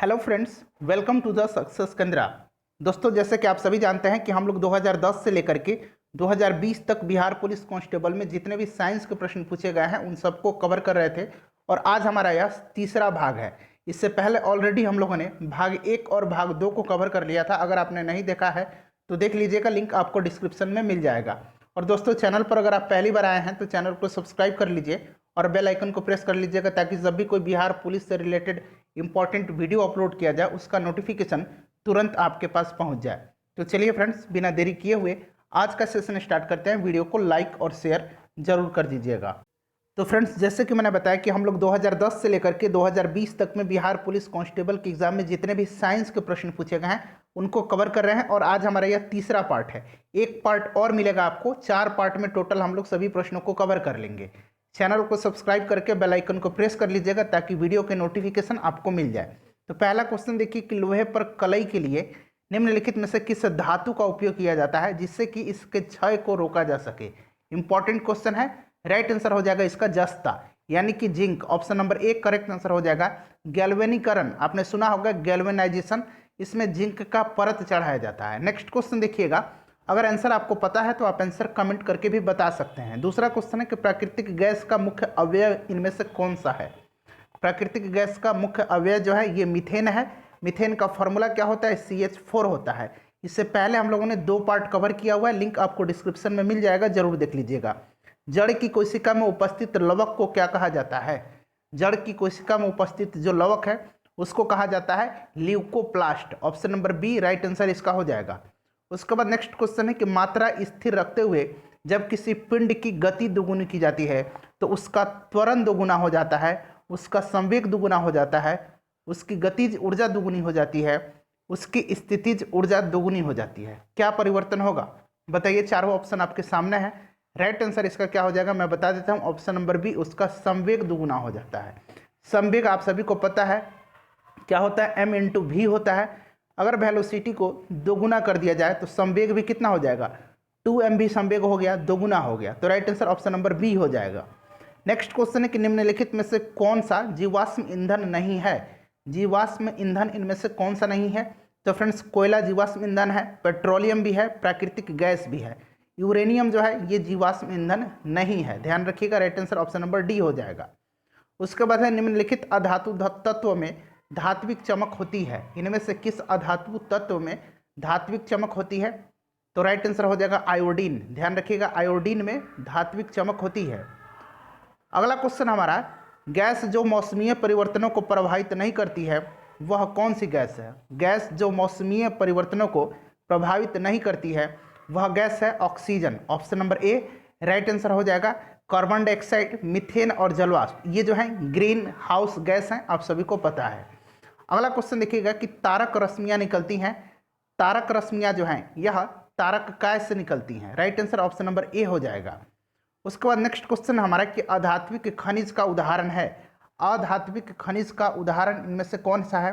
Hello friends, welcome to the success Kendra. दोस्तों, जैसे कि आप सभी जानते हैं कि हम लोग 2010 से लेकर के 2020 तक बिहार पुलिस कांस्टेबल में जितने भी साइंस के प्रश्न पूछे गए हैं उन सबको कवर कर रहे थे और आज हमारा यह तीसरा भाग है। इससे पहले ऑलरेडी हम लोगों ने भाग 1 और भाग 2 को कवर कर लिया था। अगर आपने नहीं देखा है तो देख लीजिएगा, लिंक आपको डिस्क्रिप्शन में मिल जाएगा। और दोस्तों, चैनल पर अगर आप पहली बार आए हैं तो चैनल को सब्सक्राइब कर लीजिए और बेल आइकन को प्रेस कर लीजिएगा ताकि जब भी कोई बिहार पुलिस से रिलेटेड इंपॉर्टेंट वीडियो अपलोड किया जाए उसका नोटिफिकेशन तुरंत आपके पास पहुंच जाए। तो चलिए फ्रेंड्स, बिना देरी किए हुए आज का सेशन स्टार्ट करते हैं। वीडियो को लाइक और शेयर जरूर कर दीजिएगा। तो फ्रेंड्स, जैसे कि मैंने बताया कि हम लोग 2010 से लेकर के 2020 तक में बिहार पुलिस कांस्टेबल के एग्जाम में जितने भी साइंस के प्रश्न पूछे गए हैं उनको कवर कर रहे हैं और आज हमारा यह तीसरा पार्ट है। एक पार्ट और मिलेगा आपको, 4 पार्ट में टोटल हम लोग सभी प्रश्नों को कवर कर लेंगे। चैनल को सब्सक्राइब करके बेल आइकन को प्रेस कर लीजिएगा ताकि वीडियो के नोटिफिकेशन आपको मिल जाए। तो पहला क्वेश्चन देखिए कि लोहे पर कलई के लिए निम्नलिखित में से किस धातु का उपयोग किया जाता है जिससे कि इसके क्षय को रोका जा सके। इंपॉर्टेंट क्वेश्चन है। राइट आंसर हो जाएगा इसका जस्ता यानी कि zinc. Option number 1 correct answer हो जाएगा। गैल्वेनीकरण, आपने सुना होगा गैल्वेनाइजेशन, इसमें जिंक का परत चढ़ाया जाता है। नेक्स्ट क्वेश्चन देखिएगा, अगर आंसर आपको पता है तो आप आंसर कमेंट करके भी बता सकते हैं। दूसरा क्वेश्चन है कि प्राकृतिक गैस का मुख्य अवयव इनमें से कौन सा है। प्राकृतिक गैस का मुख्य अवयव जो है ये मीथेन है। मीथेन का फॉर्मूला क्या होता है? CH4 होता है। इससे पहले हम लोगों ने 2 पार्ट कवर किया हुआ है, लिंक आपको डिस्क्रिप्शन में मिल जाएगा, जरूर देख लीजिएगा। जड़ की कोशिका में उपस्थित लवक को क्या कहा जाता है? जड़ की कोशिका में उपस्थित जो लवक है उसको कहा जाता है leucoplast. Option number B right answer इसका हो जाएगा। उसके बाद नेक्स्ट क्वेश्चन है कि मात्रा स्थिर रखते हुए जब किसी पिंड की गति दोगुनी की जाती है तो उसका त्वरण दोगुना हो जाता है, उसका संवेग दोगुना हो जाता है, उसकी गतिज ऊर्जा दोगुनी हो जाती है, उसकी स्थितिज ऊर्जा दोगुनी हो जाती है। क्या परिवर्तन होगा बताइए? चारों ऑप्शन आपके सामने है। राइट आंसर इसका क्या हो जाएगा मैं बता देता हूं। ऑप्शन नंबर बी, उसका संवेग दोगुना हो जाता है। संवेग आप सभी को पता है क्या होता है? m/v होता है। अगर वेलोसिटी को दोगुना कर दिया जाए तो संवेग भी कितना हो जाएगा? 2mv संवेग हो गया, दोगुना हो गया। तो right answer option number B हो जाएगा। नेक्स्ट क्वेश्चन है कि निम्नलिखित में से कौन सा जीवाश्म ईंधन नहीं है। जीवाश्म ईंधन इनमें से कौन सा नहीं है? तो फ्रेंड्स, कोयला जीवाश्म ईंधन है, पेट्रोलियम भी है, प्राकृतिक गैस भी है। यूरेनियम जो है ये जीवाश्म ईंधन नहीं है, ध्यान रखिएगा। Right answer option number D हो जाएगा। उसके बाद है निम्नलिखित अधातु तत्व में धात्विक चमक होती है। इनमें से किस अधातु तत्व में धात्विक चमक होती है? तो राइट आंसर हो जाएगा आयोडीन। ध्यान रखिएगा, आयोडीन में धात्विक चमक होती है। अगला क्वेश्चन हमारा, गैस जो मौसमीय परिवर्तनों को प्रभावित नहीं करती है वह कौन सी गैस है? गैस जो मौसमीय परिवर्तनों को प्रभावित नहीं करती है वह गैस है oxygen. Option number A right answer हो जाएगा। कार्बन डाइऑक्साइड, मीथेन और जलवाष्प ये जो है ग्रीन हाउस गैस हैं, आप सभी को पता है। अगला क्वेश्चन देखिएगा कि तारक रश्मियां निकलती हैं। तारक रश्मियां जो हैं यह तारक काय से निकलती हैं। राइट आंसर ऑप्शन नंबर ए हो जाएगा। उसके बाद नेक्स्ट क्वेश्चन हमारा कि अधात्विक खनिज का उदाहरण है। अधात्विक खनिज का उदाहरण इनमें से कौन सा है?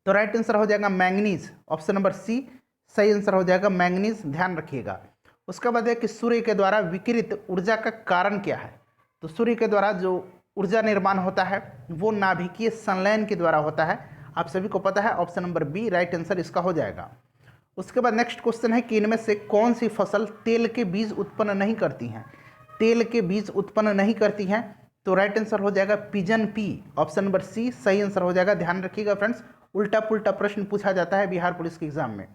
तो राइट आंसर हो जाएगा मैंगनीज। ऑप्शन नंबर सी सही आंसर हो जाएगा, मैंगनीज। ध्यान रखिएगा। उसके बाद है कि सूर्य के द्वारा विकिरित ऊर्जा का कारण क्या है? तो सूर्य के द्वारा जो ऊर्जा निर्माण होता है वो नाभिकीय संलयन के द्वारा होता है, आप सभी को पता है। Option number B right answer इसका हो जाएगा। उसके बाद नेक्स्ट क्वेश्चन है कि इनमें से कौन सी फसल तेल के बीज उत्पन्न नहीं करती हैं? तेल के बीज उत्पन्न नहीं करती हैं, तो राइट आंसर हो जाएगा pigeon pea. Option number C सही आंसर हो जाएगा। ध्यान रखिएगा फ्रेंड्स, उल्टा पुल्टा प्रश्न पूछा जाता है बिहार पुलिस के एग्जाम में।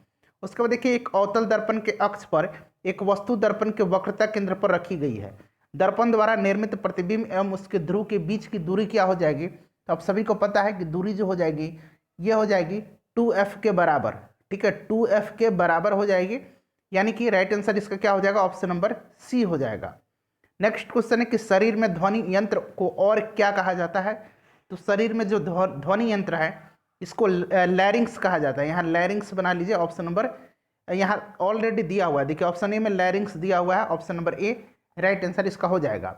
उसके बाद देखिए, एक अवतल दर्पण के अक्ष पर एक वस्तु दर्पण के वक्रता केंद्र पर रखी गई है। दर्पण द्वारा निर्मित प्रतिबिंब एवं उसके ध्रुव के बीच की दूरी क्या हो जाएगी? तो आप सभी को पता है कि दूरी जो हो जाएगी ये हो जाएगी 2f के बराबर। ठीक है, 2f के बराबर हो जाएगी, यानी कि राइट आंसर इसका क्या हो जाएगा? ऑप्शन नंबर सी हो जाएगा। नेक्स्ट क्वेश्चन है कि शरीर में ध्वनि यंत्र को और क्या कहा जाता है? तो शरीर में जो ध्वनि यंत्र है इसको लैरिंग्स कहा जाता है। यहाँ लैरिंग्स बना लीजिए। ऑप्शन नंबर यहाँ ऑलरेडी दिया हुआ है, देखिए ऑप्शन ए में लैरिंग्स दिया हुआ है। Option number A right answer इसका हो जाएगा।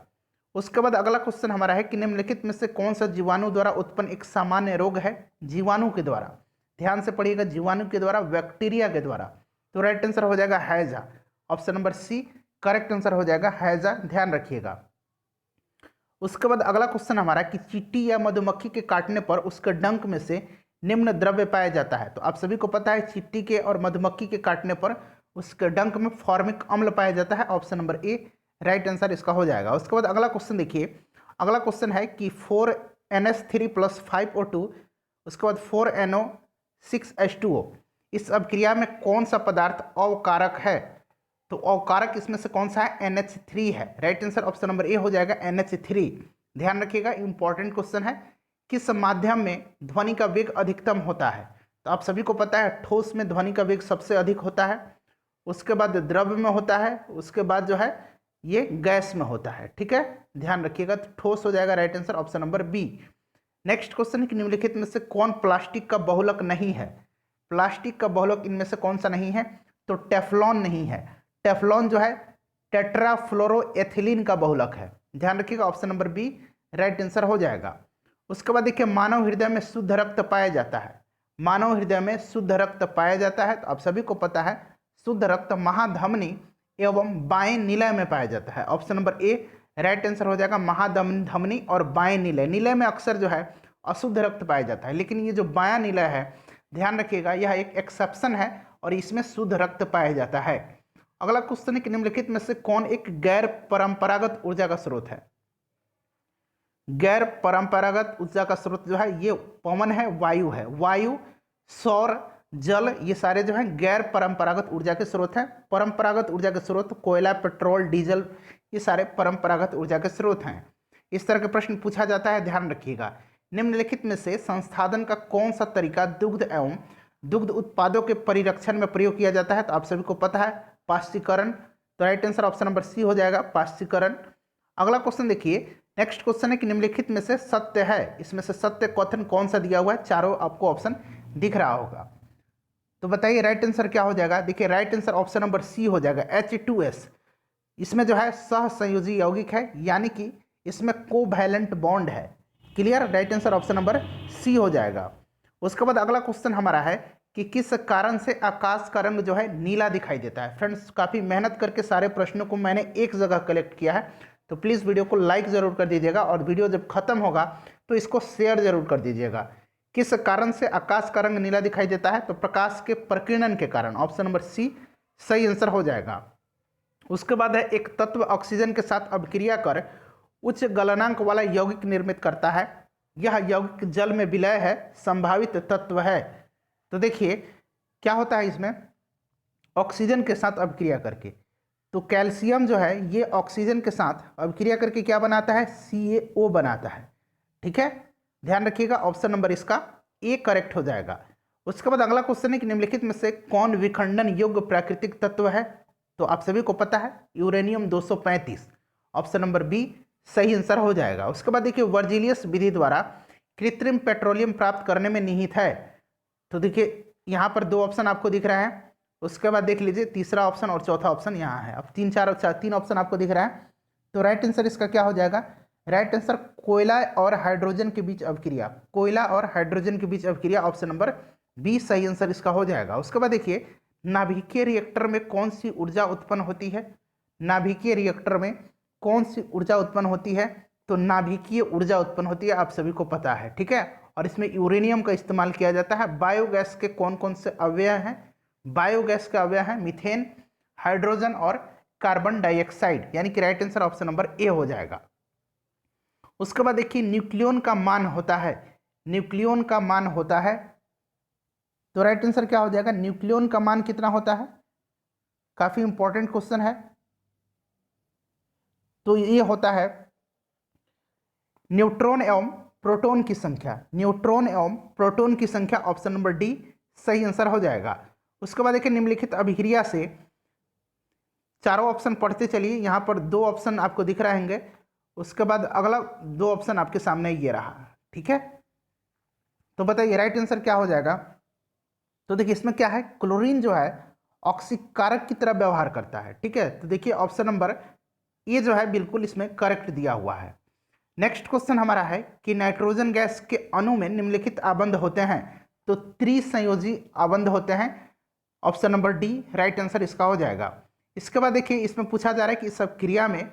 उसके बाद अगला क्वेश्चन हमारा है कि निम्नलिखित में से कौन सा जीवाणु द्वारा उत्पन्न एक सामान्य रोग है? जीवाणु के द्वारा, ध्यान से पढ़िएगा, जीवाणु के द्वारा, बैक्टीरिया के द्वारा। तो राइट आंसर हो जाएगा हैजा। Option number C correct answer हो जाएगा हैजा। ध्यान रखिएगा। उसके बाद अगला क्वेश्चन हमारा कि चींटी या मधुमक्खी के काटने पर उसके डंक में से निम्न द्रव्य पाया जाता है। तो आप सभी को पता है चींटी के और मधुमक्खी के काटने पर उसके डंक में फॉर्मिक अम्ल पाया जाता है। Option number A right answer इसका हो जाएगा। उसके बाद अगला क्वेश्चन देखिए, अगला क्वेश्चन है कि 4NH3 + 5O2 उसके बाद 4NO6H2O इस अभिक्रिया में कौन सा पदार्थ अवकारक है? तो अवकारक इसमें से कौन सा है? NH3 है। राइट आंसर ऑप्शन नंबर ए हो जाएगा NH3। ध्यान रखिएगा, इंपॉर्टेंट क्वेश्चन है। किस माध्यम में ध्वनि का वेग अधिकतम होता है? तो आप सभी को पता है ठोस में ध्वनि का वेग सबसे अधिक होता है, उसके बाद द्रव में होता है, उसके बाद जो है ये गैस में होता है। ठीक है, ध्यान रखिएगा, तो ठोस हो जाएगा right answer option number B. Next question है कि निम्नलिखित में से कौन प्लास्टिक का बहुलक नहीं है? प्लास्टिक का बहुलक इनमें से कौन सा नहीं है? तो टेफ्लॉन नहीं है। टेफ्लॉन जो है टेट्राफ्लोरोएथिलीन का बहुलक है। ध्यान रखिएगा, option number B right answer हो जाएगा। उसके बाद देखिए, मानव हृदय में शुद्ध रक्त पाया जाता है। मानव हृदय में शुद्ध रक्त पाया जाता है, तो आप सभी को पता है शुद्ध रक्त महाधमनी एवं बाएं निलय में पाया जाता है। Option number A right answer हो जाएगा, महाधमनी और बाएं निलय। निलय में अक्सर जो है अशुद्ध रक्त पाया जाता है, लेकिन ये जो बायां निलय है ध्यान रखिएगा यह एक एक्सेप्शन है और इसमें शुद्ध रक्त पाया जाता है। अगला क्वेश्चन है कि निम्नलिखित में से कौन एक गैर परंपरागत ऊर्जा का स्रोत है? गैर परंपरागत ऊर्जा का स्रोत जो है ये पवन है, वायु है। वायु, सौर, जल ये सारे जो हैं गैर परंपरागत ऊर्जा के स्रोत हैं। परंपरागत ऊर्जा के स्रोत कोयला, पेट्रोल, डीजल ये सारे परंपरागत ऊर्जा के स्रोत हैं। इस तरह के प्रश्न पूछा जाता है, ध्यान रखिएगा। निम्नलिखित में से संसाधन का कौन सा तरीका दुग्ध एवं दुग्ध उत्पादों के परिरक्षण में प्रयोग किया जाता है? तो आप सभी को पता है पाश्चीकरण। तो right answer option number C हो जाएगा, पाश्चीकरण। अगला क्वेश्चन देखिए, नेक्स्ट क्वेश्चन है कि निम्नलिखित में से सत्य है, इसमें से सत्य कथन कौन सा दिया हुआ है? चारों आपको ऑप्शन दिख रहा होगा, तो बताइए राइट आंसर क्या हो जाएगा? देखिए right answer option number C हो जाएगा, H2S। इसमें जो है सहसंयोजी यौगिक है, यानी कि इसमें कोवैलेंट बॉन्ड है। Clear, right answer option number C हो जाएगा। उसके बाद अगला क्वेश्चन हमारा है कि किस कारण से आकाश का रंग जो है नीला दिखाई देता है? फ्रेंड्स, काफ़ी मेहनत करके सारे प्रश्नों को मैंने एक जगह कलेक्ट किया है, तो प्लीज़ वीडियो को लाइक ज़रूर कर दीजिएगा और वीडियो जब खत्म होगा तो इसको शेयर ज़रूर कर दीजिएगा। किस कारण से आकाश का रंग नीला दिखाई देता है? तो प्रकाश के प्रकीर्णन के कारण। ऑप्शन नंबर सी सही आंसर हो जाएगा। उसके बाद है एक तत्व ऑक्सीजन के साथ अभिक्रिया कर उच्च गलनांक वाला यौगिक निर्मित करता है। यह यौगिक जल में विलय है, संभावित तत्व है। तो देखिए क्या होता है इसमें, ऑक्सीजन के साथ अभिक्रिया करके, तो कैल्शियम जो है ये ऑक्सीजन के साथ अभिक्रिया करके क्या बनाता है? CaO बनाता है। ठीक है, ध्यान रखिएगा, ऑप्शन नंबर इसका ए करेक्ट हो जाएगा। उसके बाद अगला क्वेश्चन है कि निम्नलिखित में से कौन विखंडन योग्य प्राकृतिक तत्व है? तो आप सभी को पता है यूरेनियम 235। ऑप्शन नंबर बी सही आंसर हो जाएगा। उसके बाद देखिए, वर्जिलियस विधि द्वारा कृत्रिम पेट्रोलियम प्राप्त करने में निहित है। तो देखिए यहाँ पर दो ऑप्शन आपको दिख रहा है, उसके बाद देख लीजिए तीसरा ऑप्शन और चौथा ऑप्शन यहाँ है। अब तीन ऑप्शन आपको दिख रहा है, तो राइट आंसर इसका क्या हो जाएगा? राइट आंसर कोयला और हाइड्रोजन के बीच अभिक्रिया। कोयला और हाइड्रोजन के बीच अभिक्रिया, ऑप्शन नंबर बी सही आंसर इसका हो जाएगा। उसके बाद देखिए, नाभिकीय रिएक्टर में कौन सी ऊर्जा उत्पन्न होती है? नाभिकीय रिएक्टर में कौन सी ऊर्जा उत्पन्न होती है? तो नाभिकीय ऊर्जा उत्पन्न होती है, आप सभी को पता है। ठीक है, और इसमें यूरेनियम का इस्तेमाल किया जाता है। बायोगैस के कौन कौन से अवयव हैं? बायोगैस के अवयव हैं मीथेन, हाइड्रोजन और कार्बन डाइऑक्साइड, यानी कि राइट आंसर ऑप्शन नंबर ए हो जाएगा। उसके बाद देखिए, न्यूक्लियन का मान होता है, न्यूक्लियन का मान होता है, तो राइट आंसर क्या हो जाएगा? न्यूक्लियन का मान कितना होता है? काफी इंपॉर्टेंट क्वेश्चन है। तो ये होता है न्यूट्रॉन एवं प्रोटॉन की संख्या। न्यूट्रॉन एवं प्रोटॉन की संख्या, ऑप्शन नंबर डी सही आंसर हो जाएगा। उसके बाद देखिए, निम्नलिखित अभिक्रिया से, चारों ऑप्शन पढ़ते चलिए, यहाँ पर दो ऑप्शन आपको दिख रहेंगे, उसके बाद अगला दो ऑप्शन आपके सामने ये रहा। ठीक है, तो बताइए राइट आंसर क्या हो जाएगा? तो देखिए इसमें क्या है, क्लोरीन जो है ऑक्सीकारक की तरह व्यवहार करता है। ठीक है, तो देखिए ऑप्शन नंबर ए जो है बिल्कुल इसमें करेक्ट दिया हुआ है। नेक्स्ट क्वेश्चन हमारा है कि नाइट्रोजन गैस के अणु में निम्नलिखित आबंध होते हैं, तो त्रिसंयोजी आबंध होते हैं। Option number D right answer इसका हो जाएगा। इसके बाद देखिए, इसमें पूछा जा रहा है कि इस क्रिया में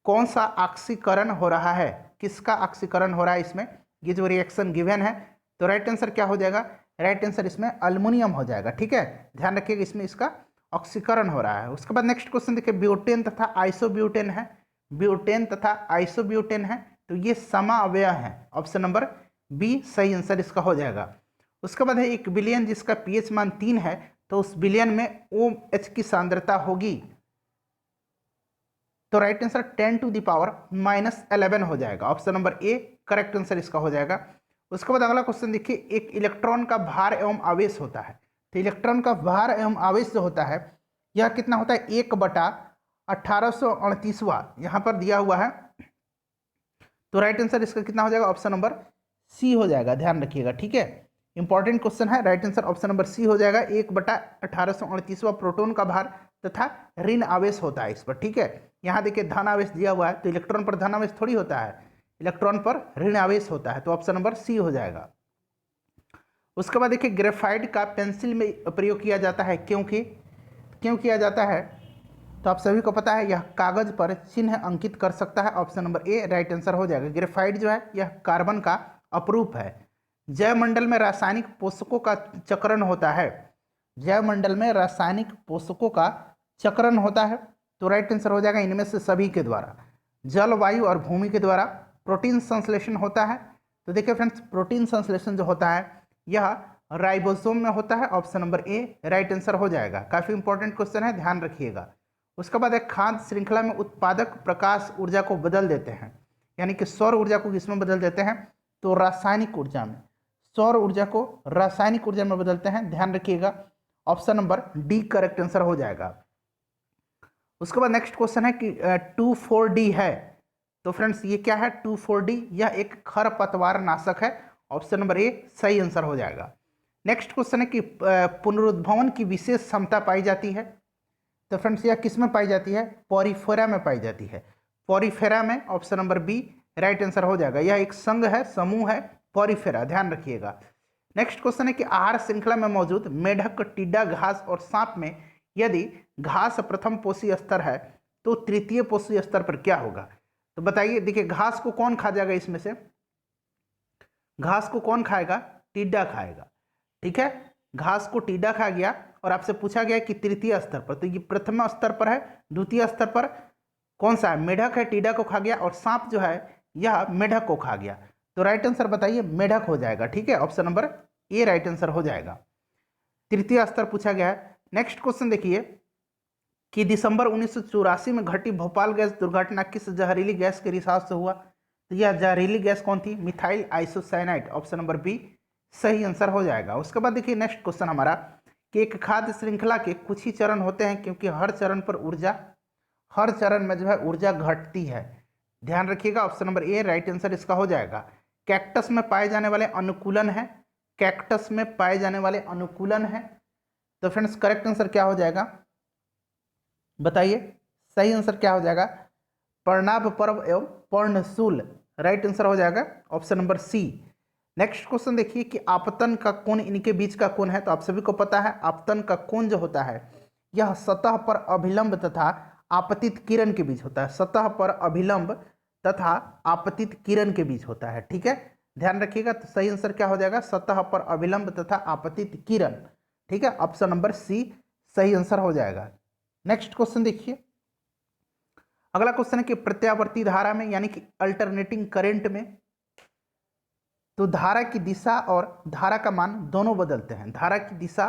कौन सा ऑक्सीकरण हो रहा है, किसका ऑक्सीकरण हो रहा है इसमें, ये जो रिएक्शन गिवन है। तो राइट आंसर क्या हो जाएगा, राइट आंसर इसमें अल्युमिनियम हो जाएगा। ठीक है, ध्यान रखिएगा इसमें इसका ऑक्सीकरण हो रहा है। उसके बाद नेक्स्ट क्वेश्चन देखिए, ब्यूटेन तथा आइसोब्यूटेन है, ब्यूटेन तथा आइसोब्यूटेन है, तो ये समाअवयव है। ऑप्शन नंबर बी सही आंसर इसका हो जाएगा। उसके बाद है एक विलयन जिसका पीएच मान 3 है, तो उस विलयन में OH की सांद्रता होगी, तो राइट आंसर 10⁻⁻11 हो जाएगा। Option number A correct answer इसका हो जाएगा। उसके बाद अगला क्वेश्चन देखिए, एक इलेक्ट्रॉन का भार एवं आवेश होता है, तो इलेक्ट्रॉन का भार एवं आवेश जो होता है यह कितना होता है, 1/1838वां यहाँ पर दिया हुआ है, तो राइट आंसर इसका कितना हो जाएगा, ऑप्शन नंबर सी हो जाएगा। ध्यान रखिएगा, ठीक है, इंपॉर्टेंट क्वेश्चन है। Right answer option number C हो जाएगा। 1/1838वां प्रोटॉन का भार तथा ऋण आवेश होता है इस पर। ठीक है, यहाँ देखिए धन आवेश दिया हुआ है, तो इलेक्ट्रॉन पर धन आवेश थोड़ी होता है, इलेक्ट्रॉन पर ऋण आवेश होता है, तो ऑप्शन नंबर सी हो जाएगा। उसके बाद देखिए, ग्रेफाइट का पेंसिल में प्रयोग किया जाता है, क्यों किया जाता है, तो आप सभी को पता है यह कागज पर चिन्ह अंकित कर सकता है। Option number A right answer हो जाएगा। ग्रेफाइट जो है यह कार्बन का अपरूप है। जैवमंडल में रासायनिक पोषकों का चक्रण होता है, जैवमंडल में रासायनिक पोषकों का चक्रण होता है, तो राइट आंसर हो जाएगा इनमें से सभी के द्वारा, जल, वायु और भूमि के द्वारा। प्रोटीन संश्लेषण होता है, तो देखिए फ्रेंड्स, प्रोटीन संश्लेषण जो होता है यह राइबोसोम में होता है। Option number A right answer हो जाएगा। काफी इंपॉर्टेंट क्वेश्चन है, ध्यान रखिएगा। उसके बाद एक खाद्य श्रृंखला में उत्पादक प्रकाश ऊर्जा को बदल देते हैं, यानी कि सौर ऊर्जा को किसमें बदल देते हैं, तो रासायनिक ऊर्जा में, सौर ऊर्जा को रासायनिक ऊर्जा में बदलते हैं। ध्यान रखिएगा, option number D correct answer हो जाएगा। उसके बाद नेक्स्ट क्वेश्चन है कि 2,4-D है, तो फ्रेंड्स ये क्या है 2,4-D, यह एक खरपतवार नाशक है। ऑप्शन नंबर ए सही आंसर हो जाएगा। नेक्स्ट क्वेश्चन है कि पुनरुद्भवन की विशेष क्षमता पाई जाती है, तो फ्रेंड्स यह किस में पाई जाती है, पॉरीफेरा में पाई जाती है, पॉरीफेरा में। Option number B right answer हो जाएगा। यह एक संघ है, समूह है, पॉरीफेरा, ध्यान रखिएगा। नेक्स्ट क्वेश्चन है कि आहार श्रृंखला में मौजूद मेढक, टिड्डा, घास और सांप में यदि घास प्रथम पोषी स्तर है तो तृतीय पोषी स्तर पर क्या होगा, तो बताइए। देखिए घास को कौन खा जाएगा, इसमें से घास को कौन खाएगा, टिड्डा खाएगा। ठीक है, घास को टिड्डा खा गया और आपसे पूछा गया कि तृतीय स्तर पर, तो ये प्रथम स्तर पर है, द्वितीय स्तर पर कौन सा है, मेढक है, टिड्डा को खा गया, और सांप जो है यह मेढक को खा गया, तो राइट आंसर बताइए मेढक हो जाएगा। ठीक है, option number A right answer हो जाएगा। तृतीय स्तर पूछा गया है। नेक्स्ट क्वेश्चन देखिए कि दिसंबर 1984 में घटी भोपाल गैस दुर्घटना किस जहरीली गैस के रिसाव से हुआ, तो यह जहरीली गैस कौन थी, methyl isocyanide. Option number B सही आंसर हो जाएगा। उसके बाद देखिए नेक्स्ट क्वेश्चन हमारा कि एक खाद्य श्रृंखला के कुछ ही चरण होते हैं, क्योंकि हर चरण पर ऊर्जा, हर चरण में जो है ऊर्जा घटती है। ध्यान रखिएगा, option number A right answer इसका हो जाएगा। कैक्टस में पाए जाने वाले अनुकूलन है, कैक्टस में पाए जाने वाले अनुकूलन है, तो फ्रेंड्स करेक्ट आंसर क्या हो जाएगा, बताइए सही आंसर क्या हो जाएगा, पर्णाभ पर्व एवं पर्णशूल, राइट आंसर हो जाएगा option number C. Next question देखिए कि आपतन का कोण इनके बीच का कोण है, तो आप सभी को पता है आपतन का कोण जो होता है यह सतह पर अभिलंब तथा आपतित किरण के बीच होता है, सतह पर अभिलंब तथा आपतित किरण के बीच होता है। ठीक है, ध्यान रखिएगा, तो सही आंसर क्या हो जाएगा, सतह पर अभिलंब तथा आपतित किरण। ठीक है, ऑप्शन नंबर सी सही आंसर हो जाएगा। नेक्स्ट क्वेश्चन देखिए, अगला क्वेश्चन है कि प्रत्यावर्ती धारा में यानी कि अल्टरनेटिंग करंट में, तो धारा की दिशा और धारा का मान दोनों बदलते हैं, धारा की दिशा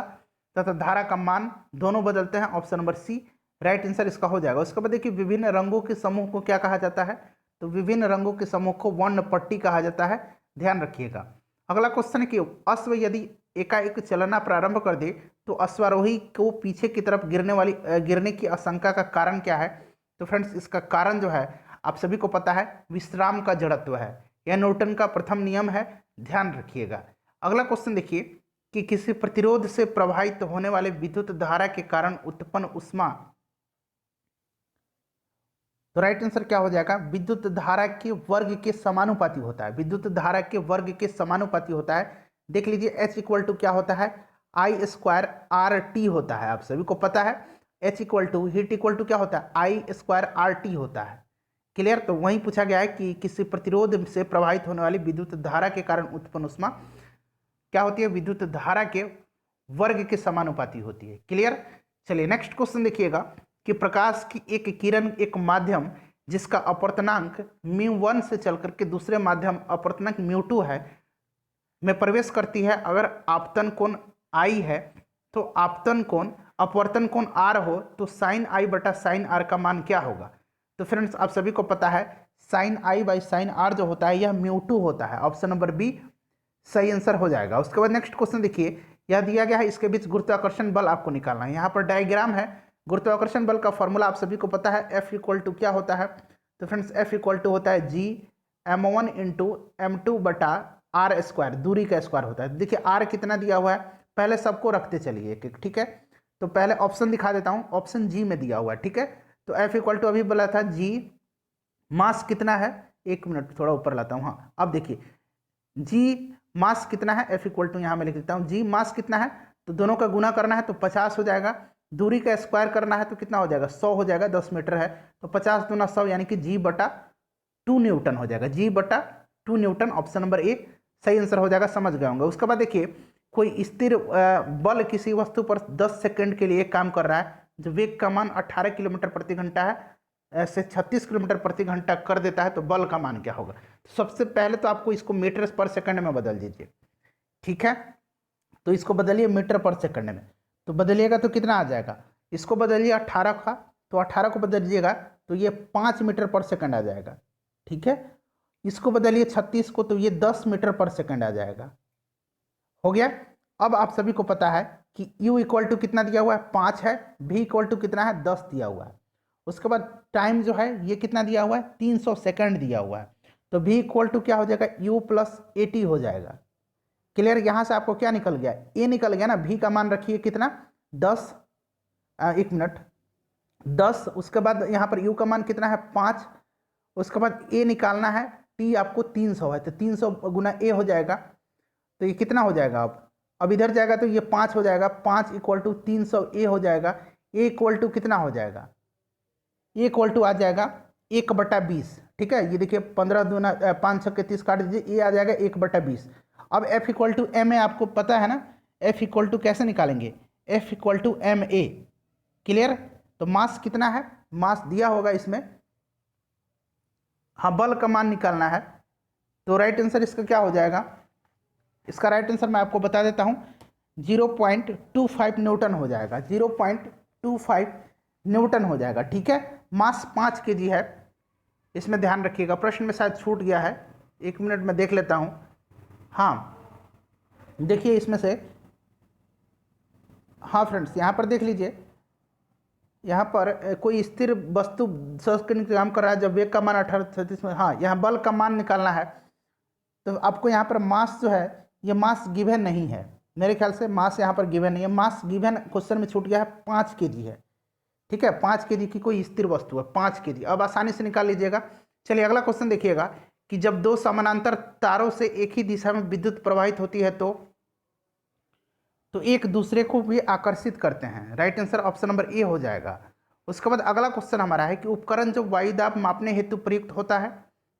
तथा धारा का मान दोनों बदलते हैं। Option number C right answer इसका हो जाएगा। उसके बाद देखिए विभिन्न रंगों के समूह को क्या कहा जाता है, तो विभिन्न रंगों के समूह को वर्ण पट्टी कहा जाता है, ध्यान रखिएगा। अगला क्वेश्चन है कि अश्व यदि एकाएक चलना प्रारंभ कर दे तो अश्वारोही को पीछे की तरफ गिरने की आशंका का कारण क्या है, तो फ्रेंड्स इसका कारण जो है आप सभी को पता है विश्राम का जड़त्व है, यह न्यूटन का प्रथम नियम है, ध्यान रखिएगा। अगला क्वेश्चन देखिए कि किसी प्रतिरोध से प्रवाहित होने वाले विद्युत धारा के कारण उत्पन्न ऊष्मा, तो राइट आंसर क्या हो जाएगा, विद्युत धारा के वर्ग के समानुपाती होता है, विद्युत धारा के वर्ग के समानुपाती होता है। देख लीजिए H इक्वल टू क्या होता है, I²RT होता है, आप सभी को पता है H equal to heat equal to क्या होता है, I²RT होता है। क्लियर। तो वहीं पूछा गया है कि किसी प्रतिरोध से प्रवाहित होने वाली विद्युत धारा के कारण उत्पन्न ऊष्मा क्या होती है, विद्युत धारा के वर्ग के समानुपाती होती है। क्लियर। चलिए नेक्स्ट क्वेश्चन देखिएगा कि प्रकाश की एक किरण एक माध्यम जिसका अपवर्तनांक μ1 से चल करके दूसरे माध्यम अपवर्तनांक μ2 है में प्रवेश करती है। अगर आपतन कोण I है तो आपतन कोण अपवर्तन कोण R हो तो साइन I बटा साइन R का मान क्या होगा। तो फ्रेंड्स आप सभी को पता है sine I by sine R जो होता है यह μ2 होता है। ऑप्शन नंबर बी सही आंसर हो जाएगा। उसके बाद नेक्स्ट क्वेश्चन देखिए, यह दिया गया है, इसके बीच गुरुत्वाकर्षण बल आपको निकालना है। यहाँ पर डायग्राम है। गुरुत्वाकर्षण बल का फॉर्मूला आप सभी को पता है, F इक्वल टू क्या होता है। तो फ्रेंड्स F इक्वल टू होता है G m1 इंटू m2 बटा R स्क्वायर, दूरी का स्क्वायर होता है। देखिए R कितना दिया हुआ है, पहले सबको रखते चलिए एक एक, ठीक है। तो पहले ऑप्शन दिखा देता हूँ, ऑप्शन जी में दिया हुआ है, ठीक है। तो F इक्वल टू अभी बोला था जी, मास कितना है, एक मिनट थोड़ा ऊपर लाता हूँ। हाँ अब देखिए जी मास कितना है, F इक्वल टू यहाँ मैं लिख देता हूँ, जी मास कितना है तो दोनों का गुना करना है तो 50 हो जाएगा। दूरी का स्क्वायर करना है तो कितना हो जाएगा, 100 हो जाएगा, 10 मीटर है तो 50 दूना 100 यानी कि जी बटा 2 न्यूटन हो जाएगा। जी बटा 2 न्यूटन, ऑप्शन नंबर ए सही आंसर हो जाएगा, समझ गए होंगे। उसके बाद देखिए कोई स्थिर बल किसी वस्तु पर 10 सेकंड के लिए काम कर रहा है, जो वेग का मान 18 किलोमीटर प्रति घंटा है, ऐसे 36 किलोमीटर प्रति घंटा कर देता है, तो बल का मान क्या होगा। सबसे पहले तो आपको इसको मीटर पर सेकंड में बदल दीजिए, ठीक है। तो इसको बदलिए मीटर पर सेकंड में, तो बदलिएगा तो कितना आ जाएगा, इसको बदलिए 18 का, तो 18 को बदलिएगा तो ये 5 मीटर पर सेकंड आ जाएगा, ठीक है। इसको बदलिए 36 को, तो ये 10 मीटर पर सेकंड आ जाएगा, हो गया। अब आप सभी को पता है कि U इक्वल टू कितना दिया हुआ है, 5 है, V इक्वल टू कितना है, 10 दिया हुआ है। उसके बाद टाइम जो है ये कितना दिया हुआ है, 300 सेकंड दिया हुआ है, तो V इक्वल टू क्या हो जाएगा, U प्लस 80 हो जाएगा। क्लियर। यहाँ से आपको क्या निकल गया, A निकल गया ना। V का मान रखिए कितना, 10, एक मिनट 10। उसके बाद यहाँ पर U का मान कितना है, 5। उसके बाद A निकालना है, T आपको 300 है, तो 300 गुना A हो जाएगा, तो ये कितना हो जाएगा। अब इधर जाएगा तो ये 5 हो जाएगा, 5 इक्वल टू 300 A हो जाएगा। A इक्वल टू कितना हो जाएगा, A इक्वल टू आ जाएगा 1/20, ठीक है। ये देखिए 15 दूना 5 6 के 30 काट दीजिए, A आ जाएगा 1/20। अब F equal to M A आपको पता है ना, F इक्वल टू कैसे निकालेंगे, F equal to MA। Clear. तो मास कितना है, मास दिया होगा इसमें, हाँ बल का मान निकालना है, तो राइट आंसर इसका क्या हो जाएगा, इसका राइट आंसर मैं आपको बता देता हूँ, 0.25 न्यूटन हो जाएगा, 0.25 न्यूटन हो जाएगा, ठीक है। मास 5 kg है, इसमें ध्यान रखिएगा, प्रश्न में शायद छूट गया है, एक मिनट में देख लेता हूँ। हाँ देखिए इसमें से, हाँ फ्रेंड्स यहाँ पर देख लीजिए, यहाँ पर कोई स्थिर वस्तु 10 सेकंड काम कर रहा है जब वेग का मान 1836 में, हाँ यहाँ बल का मान निकालना है, तो आपको यहाँ पर मास जो है ये मास गिवन नहीं है, मेरे ख्याल से मास यहाँ पर गिवन नहीं है, मास गिवन क्वेश्चन में छूट गया है, 5 kg है, ठीक है। 5 kg की कोई स्थिर वस्तु है, 5 kg, अब आसानी से निकाल लीजिएगा। चलिए अगला क्वेश्चन देखिएगा कि जब दो समानांतर तारों से एक ही दिशा में विद्युत प्रवाहित होती है तो एक दूसरे को भी आकर्षित करते हैं। राइट आंसर ऑप्शन नंबर ए हो जाएगा। उसके बाद अगला क्वेश्चन हमारा है कि उपकरण जो वायुदाब मापने हेतु प्रयुक्त होता है,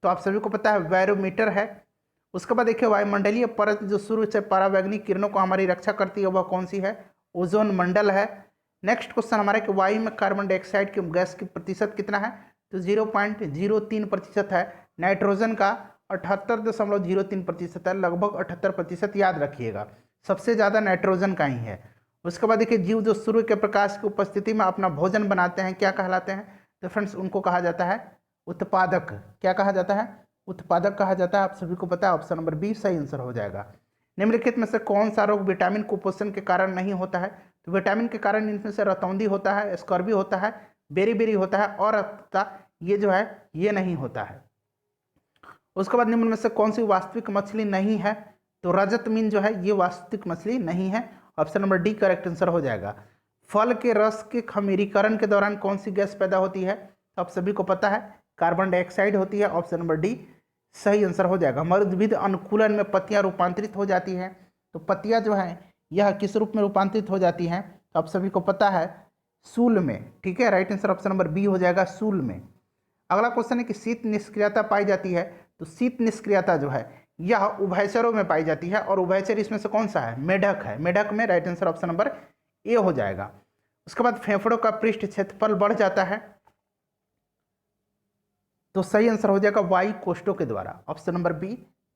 तो आप सभी को पता है बैरोमीटर है। उसके बाद देखिए वायुमंडलीय परत जो शुरू से परावैंगनिक किरणों को हमारी रक्षा करती है वह कौन सी है, ओजोन मंडल है। नेक्स्ट क्वेश्चन हमारा कि वायु में कार्बन डाइऑक्साइड की गैस की प्रतिशत कितना है, तो 0.03% है। नाइट्रोजन का 78.03% है, लगभग 78%, याद रखिएगा सबसे ज़्यादा नाइट्रोजन का ही है। उसके बाद देखिए जीव जो सूर्य के प्रकाश की उपस्थिति में अपना भोजन बनाते हैं क्या कहलाते हैं, तो फ्रेंड्स उनको कहा जाता है उत्पादक। क्या कहा जाता है, उत्पादक कहा जाता है, आप सभी को पता है, ऑप्शन नंबर बी सही आंसर हो जाएगा। निम्नलिखित में से कौन सा रोग विटामिन कुपोषण के कारण नहीं होता है, तो विटामिन के कारण इनमें से रतौंधी होता है, स्कर्वी होता है, बेरी होता है, और ये जो है ये नहीं होता है। उसके बाद निम्न में से कौन सी वास्तविक मछली नहीं है, तो रजत मीन जो है ये वास्तविक मछली नहीं है, option number D correct answer हो जाएगा। फल के रस के खमीरीकरण के दौरान कौन सी गैस पैदा होती है, तो आप सभी को पता है कार्बन डाइऑक्साइड होती है, ऑप्शन नंबर डी सही आंसर हो जाएगा। मरुद्भिद अनुकूलन में पत्तियां रूपांतरित हो जाती हैं, तो पत्तियां जो हैं यह किस रूप में रूपांतरित हो जाती हैं, तो आप सभी को पता है सूल में, ठीक है। Right answer option number B हो जाएगा, सूल में। अगला क्वेश्चन है कि शीत निष्क्रियता पाई जाती है, तो शीत निष्क्रियता जो है यह उभयचरों में पाई जाती है, और उभयचर इसमें से कौन सा है, मेढक है। मेढक में राइट आंसर ऑप्शन नंबर ए हो जाएगा। उसके बाद फेफड़ों का पृष्ठ क्षेत्रफल बढ़ जाता है, तो सही आंसर हो जाएगा वायु कोष्ठों के द्वारा, option number B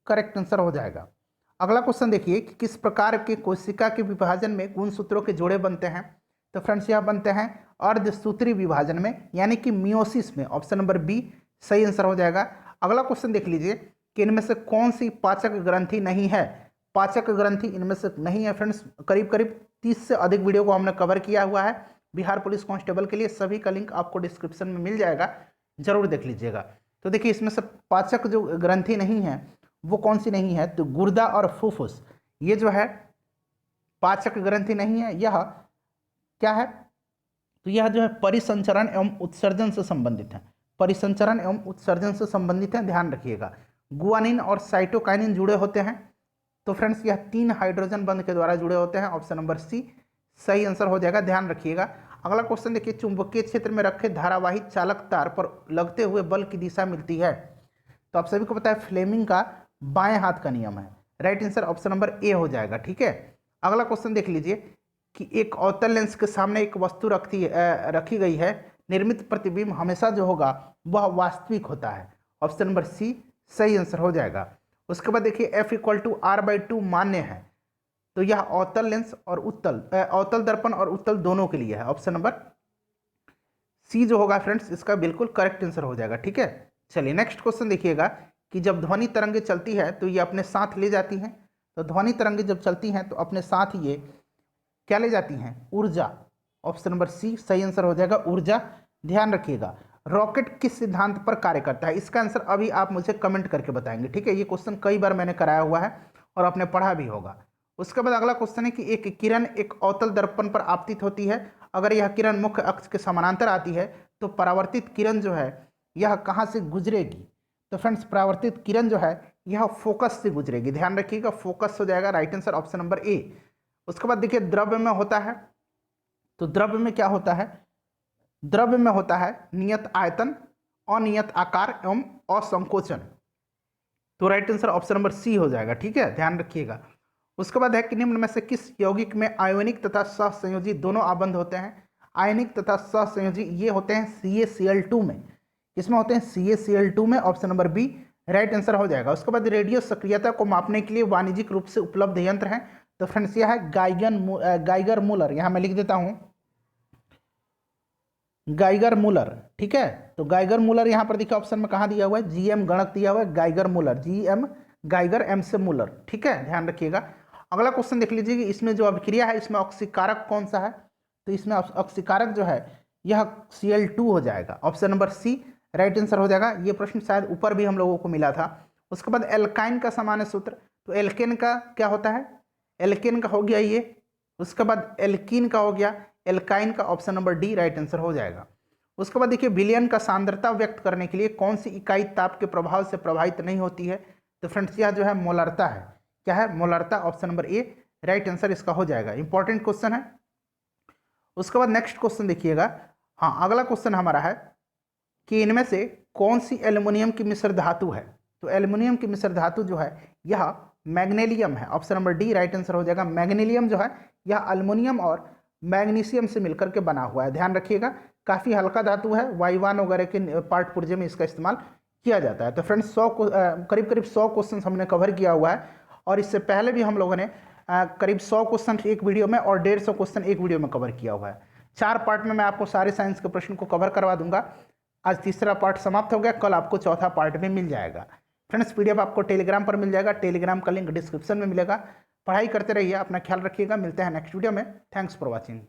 correct answer हो जाएगा। अगला क्वेश्चन देखिए कि किस प्रकार के कोशिका के विभाजन में गुणसूत्रों के जोड़े बनते हैं, तो फ्रेंड्स यह बनते हैं अर्धसूत्री विभाजन में, यानी कि मियोसिस में, ऑप्शन नंबर बी सही आंसर हो जाएगा। अगला क्वेश्चन देख लीजिए कि इनमें से कौन सी पाचक ग्रंथि नहीं है। पाचक ग्रंथि इनमें से नहीं है फ्रेंड्स। करीब करीब 30 से अधिक वीडियो को हमने कवर किया हुआ है बिहार पुलिस कांस्टेबल के लिए, सभी का लिंक आपको डिस्क्रिप्शन में मिल जाएगा, जरूर देख लीजिएगा। तो देखिए इसमें से पाचक जो ग्रंथि नहीं है वो कौन सी नहीं है, तो गुर्दा और फुफ्फुस, ये जो है पाचक ग्रंथि नहीं है। यह क्या है, तो यह जो है परिसंचरण एवं उत्सर्जन से संबंधित है, परिसंचरण एवं उत्सर्जन से संबंधित है, ध्यान रखिएगा। गुआनिन और साइटोकाइनिन जुड़े होते हैं, तो फ्रेंड्स यह 3 हाइड्रोजन बंध के द्वारा जुड़े होते हैं, ऑप्शन नंबर सी सही आंसर हो जाएगा, ध्यान रखिएगा। अगला क्वेश्चन देखिए, चुंबकीय क्षेत्र में रखे धारावाही चालक तार पर लगते हुए बल की दिशा मिलती है, तो आप सभी को पता है फ्लेमिंग का बाएं हाथ का नियम है, राइट आंसर ऑप्शन नंबर ए हो जाएगा, ठीक है। अगला क्वेश्चन देख लीजिए कि एक अवतल लेंस के सामने एक वस्तु रखी गई है, निर्मित प्रतिबिंब हमेशा जो होगा वह वास्तविक होता है, ऑप्शन नंबर सी सही आंसर हो जाएगा। उसके बाद देखिए F = R/2 मान्य है, तो यह अवतल लेंस और अवतल दर्पण और उत्तल दोनों के लिए है, ऑप्शन नंबर सी जो होगा फ्रेंड्स इसका बिल्कुल करेक्ट आंसर हो जाएगा, ठीक है। चलिए नेक्स्ट क्वेश्चन देखिएगा कि जब ध्वनि तरंगे चलती है तो ये अपने साथ ले जाती हैं, तो ध्वनि तरंगे जब चलती हैं तो अपने साथ ये क्या ले जाती हैं, ऊर्जा, ऑप्शन नंबर सी सही आंसर हो जाएगा, ऊर्जा। ध्यान रखिएगा रॉकेट किस सिद्धांत पर कार्य करता है, इसका आंसर अभी आप मुझे कमेंट करके बताएंगे, ठीक है। ये क्वेश्चन कई बार मैंने कराया हुआ है और आपने पढ़ा भी होगा। उसके बाद अगला क्वेश्चन है कि एक किरण एक अवतल दर्पण पर आपतित होती है, अगर यह किरण मुख्य अक्ष के समानांतर आती है तो परावर्तित किरण जो है यह कहाँ से गुजरेगी, तो फ्रेंड्स परावर्तित किरण जो है यह फोकस से गुजरेगी, ध्यान रखिएगा फोकस हो जाएगा, राइट आंसर ऑप्शन नंबर ए। उसके बाद देखिए द्रव्य में होता है, तो द्रव्य में क्या होता है, द्रव्य में होता है नियत आयतन, अनियत आकार एवं असंकोचन, तो right answer option number C हो जाएगा, ठीक है, ध्यान रखिएगा। उसके बाद है कि निम्न में से किस यौगिक में आयोनिक तथा सहसंयोजी दोनों आबंध होते हैं। आयनिक तथा सहसंयोजी ये होते हैं CaCl2 में, इसमें होते हैं CaCl2 में, option number B right answer हो जाएगा। उसके बाद रेडियो सक्रियता को मापने के लिए वाणिज्यिक रूप से उपलब्ध यंत्र हैं, तो फ्रेंड्स यह है गाइगर मूलर, यहाँ मैं लिख देता हूँ गाइगर मूलर, ठीक है। तो गाइगर मूलर यहाँ पर देखिए ऑप्शन में कहाँ दिया हुआ है, GM गणक दिया हुआ है, Geiger Muller, GM Geiger M से मूलर, ठीक है, ध्यान रखिएगा। अगला क्वेश्चन देख लीजिए कि इसमें जो अभिक्रिया है इसमें ऑक्सीकारक कौन सा है, तो इसमें ऑक्सीकारक जो है यह Cl2 हो जाएगा, option number C right answer हो जाएगा। ये प्रश्न शायद ऊपर भी हम लोगों को मिला था। उसके बाद एल्काइन का सामान्य सूत्र, तो एल्केन का क्या होता है, एल्केन का हो गया ये, उसके बाद एल्कीन का हो गया, एल्काइन का option number D right answer हो जाएगा। उसके बाद देखिए विलयन का सांद्रता व्यक्त करने के लिए कौन सी इकाई ताप के प्रभाव से प्रभावित नहीं होती है, तो फ्रेंड्स यह जो है मोलरता है, क्या है मोलरता, option number A right answer इसका हो जाएगा, इंपॉर्टेंट क्वेश्चन है। उसके बाद नेक्स्ट क्वेश्चन देखिएगा, हाँ अगला क्वेश्चन हमारा है कि इनमें से कौन सी एल्युमिनियम की मिश्र धातु है, तो एल्युमिनियम की मिश्र धातु जो है यह मैग्नीशियम है, option number D right answer हो जाएगा। मैग्नीशियम जो है यह अल्युमिनियम और मैग्नीशियम से मिलकर के बना हुआ है, ध्यान रखिएगा, काफ़ी हल्का धातु है, वायुयान वगैरह के पार्ट पुर्जे में इसका इस्तेमाल किया जाता है। तो फ्रेंड्स करीब करीब 100 क्वेश्चन हमने कवर किया हुआ है, और इससे पहले भी हम लोगों ने करीब 100 क्वेश्चन एक वीडियो में और 150 क्वेश्चन एक वीडियो में कवर किया हुआ है। 4 पार्ट में मैं आपको सारे साइंस के प्रश्न को कवर करवा दूंगा। आज तीसरा पार्ट समाप्त हो गया, कल आपको चौथा पार्ट भी मिल जाएगा। फ्रेंड्स PDF आपको टेलीग्राम पर मिल जाएगा, टेलीग्राम का लिंक डिस्क्रिप्शन में मिलेगा। पढ़ाई करते रहिए, अपना ख्याल रखिएगा, मिलते हैं नेक्स्ट वीडियो में। Thanks for watching.